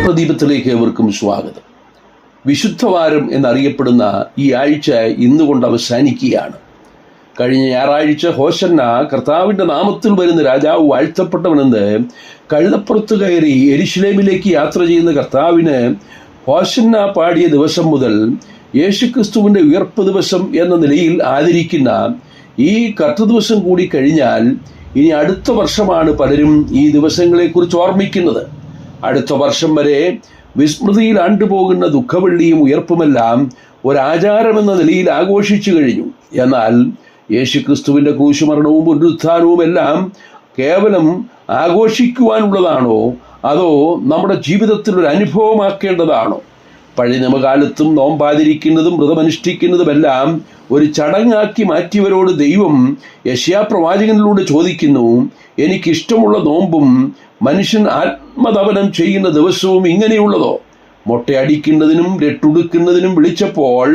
പ്രദീപത്തിലേക്ക് ഏവർക്കും സ്വാഗതം. വിശുദ്ധവാരം എന്നറിയപ്പെടുന്ന ഈ ആഴ്ച ഇന്നുകൊണ്ട് അവസാനിക്കുകയാണ്. കഴിഞ്ഞ ഞായറാഴ്ച ഹോശന്ന, കർത്താവിൻ്റെ നാമത്തിൽ വരുന്ന രാജാവ് വാഴ്ത്തപ്പെട്ടവനെന്ന് കഴുതപ്പുറത്ത് കയറി യെരുശലേമിലേക്ക് യാത്ര ചെയ്യുന്ന കർത്താവിന് ഹോശന്ന പാടിയ ദിവസം മുതൽ യേശുക്രിസ്തുവിൻ്റെ ഉയർപ്പ് ദിവസം എന്ന നിലയിൽ ആദരിക്കുന്ന ഈ കർത്തൃദിവസം കൂടി കഴിഞ്ഞാൽ ഇനി അടുത്ത വർഷമാണ് പലരും ഈ ദിവസങ്ങളെക്കുറിച്ച് ഓർമ്മിക്കുന്നത്. അടുത്ത വർഷം വരെ വിസ്മൃതിയിൽ ആണ്ടുപോകുന്ന ദുഃഖവെള്ളിയും ഉയർപ്പുമെല്ലാം ഒരാചാരമെന്ന നിലയിൽ ആഘോഷിച്ചു കഴിഞ്ഞു. എന്നാൽ യേശുക്രിസ്തുവിൻ്റെ ക്രൂശുമരണവും പുനരുത്ഥാനവും എല്ലാം കേവലം ആഘോഷിക്കുവാനുള്ളതാണോ, അതോ നമ്മുടെ ജീവിതത്തിൽ ഒരു അനുഭവമാക്കേണ്ടതാണോ? പഴയ നിയമകാലത്തും നോമ്പാതിരിക്കുന്നതും വ്രതമനുഷ്ഠിക്കുന്നതുമെല്ലാം ഒരു ചടങ്ങാക്കി മാറ്റിയവരോട് ദൈവം യെശയ്യാപ്രവാചകനിലൂടെ ചോദിക്കുന്നു, എനിക്കിഷ്ടമുള്ള നോമ്പും മനുഷ്യൻ ആത്മതപനം ചെയ്യുന്ന ദിവസവും ഇങ്ങനെയുള്ളതോ? മൊട്ടയടിക്കുന്നതിനും രട്ടുടുക്കുന്നതിനും വിളിച്ചപ്പോൾ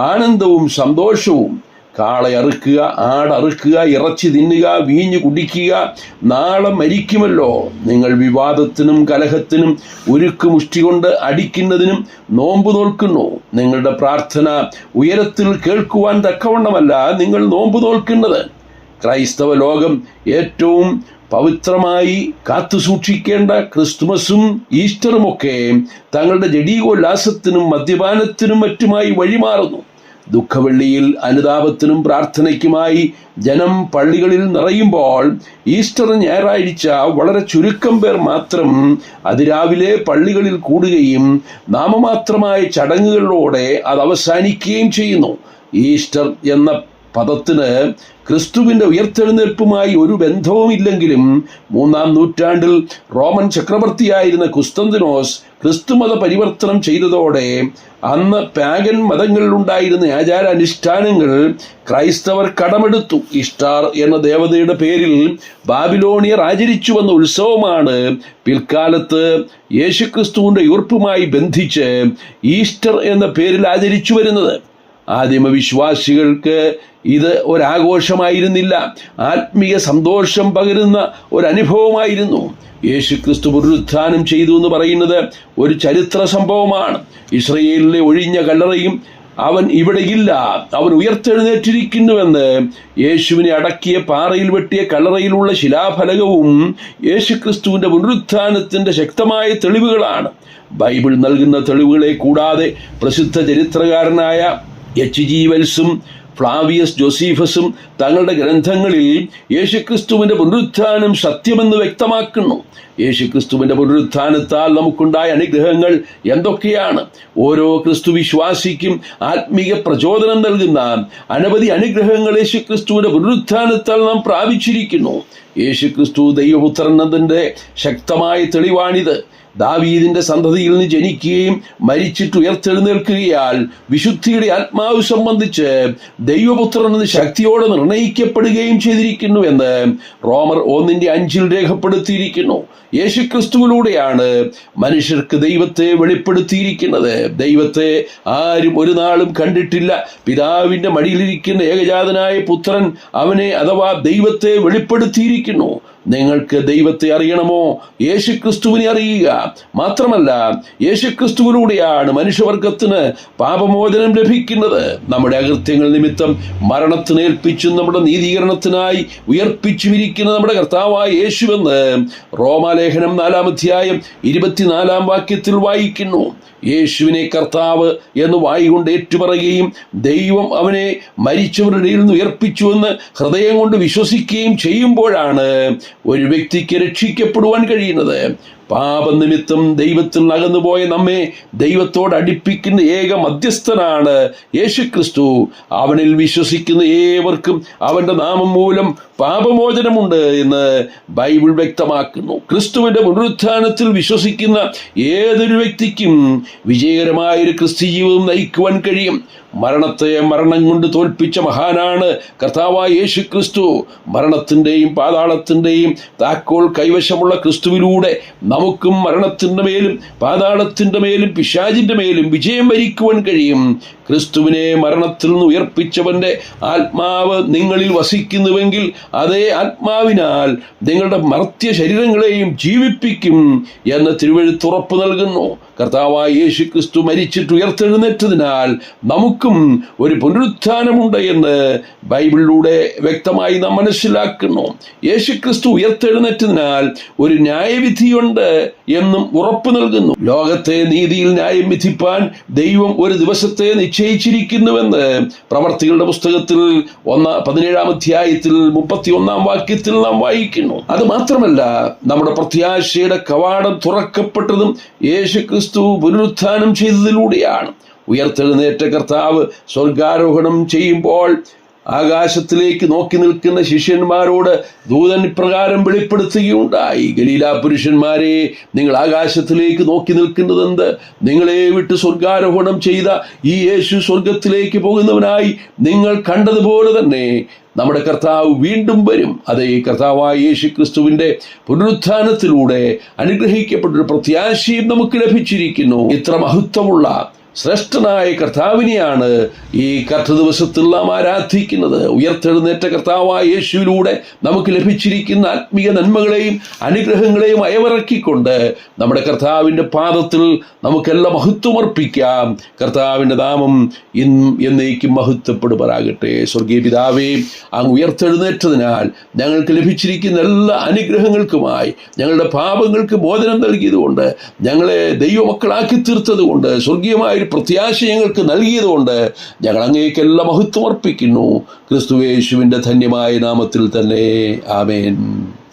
ആനന്ദവും സന്തോഷവും. കാളയറുക്കുക, ആടറുക്കുക, ഇറച്ചി തിന്നുക, വീഞ്ഞു കുടിക്കുക, നാളെ മരിക്കുമല്ലോ. നിങ്ങൾ വിവാദത്തിനും കലഹത്തിനും ഉരുക്ക് മുഷ്ടി കൊണ്ട് അടിക്കുന്നതിനും നോമ്പ് നോൽക്കുന്നു. നിങ്ങളുടെ പ്രാർത്ഥന ഉയരത്തിൽ കേൾക്കുവാൻ തക്കവണ്ണമല്ല നിങ്ങൾ നോമ്പ് നോൽക്കുന്നത്. ക്രൈസ്തവ ലോകം ഏറ്റവും പവിത്രമായി കാത്തു സൂക്ഷിക്കേണ്ട ക്രിസ്തുമസും ഈസ്റ്ററുമൊക്കെ തങ്ങളുടെ ജഡീകോല്ലാസത്തിനും മദ്യപാനത്തിനും മറ്റുമായി വഴിമാറുന്നു. ദുഃഖവെള്ളിയിൽ അനുതാപത്തിനും പ്രാർത്ഥനയ്ക്കുമായി ജനം പള്ളികളിൽ നിറയുമ്പോൾ ഈസ്റ്റർ ഞായറാഴ്ച വളരെ ചുരുക്കം പേർ മാത്രം അതിരാവിലെ പള്ളികളിൽ കൂടുകയും നാമമാത്രമായ ചടങ്ങുകളിലൂടെ അത് അവസാനിക്കുകയും ചെയ്യുന്നു. ഈസ്റ്റർ എന്ന പദത്തിന് ക്രിസ്തുവിൻ്റെ ഉയർത്തെഴുന്നേൽപ്പുമായി ഒരു ബന്ധവുമില്ലെങ്കിലും 3-ാം നൂറ്റാണ്ടിൽ റോമൻ ചക്രവർത്തിയായിരുന്ന കുസ്തന്തിനോസ് ക്രിസ്തുമത പരിവർത്തനം ചെയ്തതോടെ അന്ന് പാഗൻ മതങ്ങളിലുണ്ടായിരുന്ന ആചാരാനുഷ്ഠാനങ്ങൾ ക്രൈസ്തവർ കടമെടുത്തു. ഇഷ്ടാർ എന്ന ദേവതയുടെ പേരിൽ ബാബിലോണിയർ ആചരിച്ചു വന്ന ഉത്സവമാണ് പിൽക്കാലത്ത് യേശുക്രിസ്തുവിൻ്റെ ഉയർപ്പുമായി ബന്ധിച്ച് ഈസ്റ്റർ എന്ന പേരിൽ ആചരിച്ചു വരുന്നത്. ആദിമവിശ്വാസികൾക്ക് ഇത് ഒരാഘോഷമായിരുന്നില്ല, ആത്മീയ സന്തോഷം പകരുന്ന ഒരനുഭവമായിരുന്നു. യേശുക്രിസ്തു പുനരുത്ഥാനം ചെയ്തു എന്ന് പറയുന്നത് ഒരു ചരിത്ര സംഭവമാണ്. ഇസ്രയേലിലെ ഒഴിഞ്ഞ കല്ലറയും അവൻ ഇവിടെയില്ല, അവൻ ഉയർത്തെഴുന്നേറ്റിരിക്കുന്നുവെന്ന് യേശുവിനെ അടക്കിയ പാറയിൽ വെട്ടിയ കല്ലറയിലുള്ള ശിലാഫലകവും യേശുക്രിസ്തുവിൻ്റെ പുനരുത്ഥാനത്തിൻ്റെ ശക്തമായ തെളിവുകളാണ്. ബൈബിൾ നൽകുന്ന തെളിവുകളെ കൂടാതെ പ്രസിദ്ധ ചരിത്രകാരനായ H.G. വെൽസും ഫ്ലാവിയസ് ജോസീഫസും തങ്ങളുടെ ഗ്രന്ഥങ്ങളിൽ യേശുക്രിസ്തുവിൻ്റെ പുനരുത്ഥാനം സത്യമെന്ന് വ്യക്തമാക്കുന്നു. യേശുക്രിസ്തുവിൻ്റെ പുനരുത്ഥാനത്താൽ നമുക്കുണ്ടായ അനുഗ്രഹങ്ങൾ എന്തൊക്കെയാണ്? ഓരോ ക്രിസ്തു വിശ്വാസിക്കും ആത്മീയ പ്രചോദനം നൽകുന്ന അനവധി അനുഗ്രഹങ്ങൾ യേശുക്രിസ്തുവിൻ്റെ പുനരുത്ഥാനത്താൽ നാം പ്രാപിച്ചിരിക്കുന്നു. യേശുക്രിസ്തു ദൈവപുത്രൻ എന്നതിൻ്റെ ശക്തമായ തെളിവാണിത്. ദാവീദിന്റെ സന്തതിയിൽ നിന്ന് ജനിക്കുകയും മരിച്ചിട്ട് ഉയർത്തെഴുന്നേൽക്കുകയാൽ വിശുദ്ധിയുടെ ആത്മാവ് സംബന്ധിച്ച് ദൈവപുത്രൻ എന്ന് ശക്തിയോടെ നിർണയിക്കപ്പെടുകയും ചെയ്തിരിക്കുന്നു എന്ന് റോമർ 1:5 രേഖപ്പെടുത്തിയിരിക്കുന്നു. യേശുക്രിസ്തുവിലൂടെയാണ് മനുഷ്യർക്ക് ദൈവത്തെ വെളിപ്പെടുത്തിയിരിക്കുന്നത്. ദൈവത്തെ ആരും ഒരു നാളും കണ്ടിട്ടില്ല. പിതാവിൻ്റെ മടിയിലിരിക്കുന്ന ഏകജാതനായ പുത്രൻ അവനെ അഥവാ ദൈവത്തെ വെളിപ്പെടുത്തിയിരിക്കുന്നു. നിങ്ങൾക്ക് ദൈവത്തെ അറിയണമോ? യേശുക്രിസ്തുവിനെ അറിയുക. മാത്രമല്ല, യേശുക്രിസ്തുവിലൂടെയാണ് മനുഷ്യവർഗത്തിന് പാപമോചനം ലഭിക്കുന്നത്. നമ്മുടെ അകൃത്യങ്ങൾ നിമിത്തം മരണത്തിന് ഏൽപ്പിച്ചും നമ്മുടെ നീതീകരണത്തിനായി ഉയർപ്പിച്ചുമിരിക്കുന്ന നമ്മുടെ കർത്താവായ യേശുവെന്ന് റോമാലേഖനം 4-ാം അധ്യായം 24-ാം വാക്യത്തിൽ വായിക്കുന്നു. യേശുവിനെ കർത്താവ് എന്ന് വായികൊണ്ട് ഏറ്റുപറയുകയും ദൈവം അവനെ മരിച്ചവരുടെ ഇടയിൽ നിന്ന് ഉയർപ്പിച്ചുവെന്ന് ഹൃദയം കൊണ്ട് വിശ്വസിക്കുകയും ചെയ്യുമ്പോഴാണ് ഒരു വ്യക്തിക്ക് രക്ഷിക്കപ്പെടുവാൻ കഴിയുന്നത്. പാപനിമിത്തം ദൈവത്തിൽ അകന്നുപോയ നമ്മെ ദൈവത്തോട് അടുപ്പിക്കുന്ന ഏക മധ്യസ്ഥനാണ് യേശുക്രിസ്തു. അവനിൽ വിശ്വസിക്കുന്ന ഏവർക്കും അവൻ്റെ നാമം മൂലം പാപമോചനമുണ്ട് എന്ന് ബൈബിൾ വ്യക്തമാക്കുന്നു. ക്രിസ്തുവിൻ്റെ പുനരുത്ഥാനത്തിൽ വിശ്വസിക്കുന്ന ഏതൊരു വ്യക്തിക്കും വിജയകരമായൊരു ക്രിസ്ത്യ ജീവിതം നയിക്കുവാൻ കഴിയും. മരണത്തെ മരണം കൊണ്ട് തോൽപ്പിച്ച മഹാനാണ് കർത്താവായ യേശു ക്രിസ്തു. മരണത്തിൻ്റെയും പാതാളത്തിൻ്റെയും താക്കോൽ കൈവശമുള്ള ക്രിസ്തുവിലൂടെ നമുക്കും മരണത്തിൻ്റെ മേലും പാതാളത്തിൻ്റെ മേലും പിശാചിൻ്റെ മേലും വിജയം വരിക്കുവാൻ കഴിയും. ക്രിസ്തുവിനെ മരണത്തിൽ നിന്ന് ഉയർപ്പിച്ചവൻ്റെ ആത്മാവ് നിങ്ങളിൽ വസിക്കുന്നുവെങ്കിൽ അതേ ആത്മാവിനാൽ നിങ്ങളുടെ മർത്യ ശരീരങ്ങളെയും ജീവിപ്പിക്കും എന്ന് തിരുവെഴുത്ത് ഉറപ്പ് നൽകുന്നു. കർത്താവായ യേശു ക്രിസ്തു മരിച്ചിട്ട് ഉയർത്തെഴുന്നേറ്റതിനാൽ നമുക്കും ഒരു പുനരുത്ഥാനമുണ്ട് എന്ന് ബൈബിളിലൂടെ വ്യക്തമായി നാം മനസ്സിലാക്കുന്നു. യേശു ക്രിസ്തു ഉയർത്തെഴുന്നേറ്റതിനാൽ ഒരു ന്യായവിധിയുണ്ട് എന്നും ഉറപ്പ് നൽകുന്നു. ലോകത്തെ നീതിയിൽ ന്യായം വിധിപ്പാൻ ദൈവം ഒരു ദിവസത്തെ നിശ്ചയിച്ചിരിക്കുന്നുവെന്ന് പ്രവർത്തികളുടെ പുസ്തകത്തിൽ 17-ാം അധ്യായത്തിൽ 31-ാം വാക്യത്തിൽ നാം വായിക്കുന്നു. അത് മാത്രമല്ല, നമ്മുടെ പ്രത്യാശയുടെ കവാടം തുറക്കപ്പെട്ടതും യേശു ക്രിസ്തു പുനരുത്ഥാനം ചെയ്തതിലൂടെയാണ്. ഉയർത്തെഴുന്നേറ്റ കർത്താവ് സ്വർഗാരോഹണം ചെയ്യുമ്പോൾ ആകാശത്തിലേക്ക് നോക്കി നിൽക്കുന്ന ശിഷ്യന്മാരോട് ദൂതൻ ഇപ്രകാരം വെളിപ്പെടുത്തുകയുണ്ടായി: ഗലീലാ പുരുഷന്മാരെ, നിങ്ങൾ ആകാശത്തിലേക്ക് നോക്കി നിൽക്കുന്നതെന്ത്? നിങ്ങളെ വിട്ട് സ്വർഗാരോഹണം ചെയ്ത ഈ യേശു സ്വർഗത്തിലേക്ക് പോകുന്നവനായി നിങ്ങൾ കണ്ടതുപോലെ തന്നെ നമ്മുടെ കർത്താവ് വീണ്ടും വരും. അതേ, കർത്താവായ യേശു ക്രിസ്തുവിന്റെ പുനരുത്ഥാനത്തിലൂടെ അനുഗ്രഹിക്കപ്പെട്ടൊരു പ്രത്യാശയും നമുക്ക് ലഭിച്ചിരിക്കുന്നു. ഇത്ര മഹത്വമുള്ള ശ്രേഷ്ഠനായ കർത്താവിനെയാണ് ഈ കർത്തൃ ദിവസത്തിൽ നാം ആരാധിക്കുന്നത്. ഉയർത്തെഴുന്നേറ്റ കർത്താവായ യേശുവിലൂടെ നമുക്ക് ലഭിച്ചിരിക്കുന്ന ആത്മീയ നന്മകളെയും അനുഗ്രഹങ്ങളെയും അയവിറക്കിക്കൊണ്ട് നമ്മുടെ കർത്താവിൻ്റെ പാദത്തിൽ നമുക്കെല്ലാം മഹത്വം അർപ്പിക്കാം. കർത്താവിൻ്റെ നാമം ഇന്നും എന്നേക്കും മഹത്വപ്പെടുമാറാകട്ടെ. സ്വർഗീയ പിതാവേ, അങ്ങ് ഉയർത്തെഴുന്നേറ്റതിനാൽ ഞങ്ങൾക്ക് ലഭിച്ചിരിക്കുന്ന എല്ലാ അനുഗ്രഹങ്ങൾക്കുമായി ഞങ്ങളുടെ പാപങ്ങൾക്ക് മോചനം നൽകിയതുകൊണ്ട്, ഞങ്ങളെ ദൈവമക്കളാക്കി തീർത്തതുകൊണ്ട്, സ്വർഗീയമായ പ്രത്യാശ ഞങ്ങൾക്ക് നൽകിയതുകൊണ്ട് ഞങ്ങൾ അങ്ങേക്കെല്ലാം മഹത്വം അർപ്പിക്കുന്നു. ക്രിസ്തു യേശുവിൻ്റെ ധന്യമായ നാമത്തിൽ തന്നെ. ആമേൻ.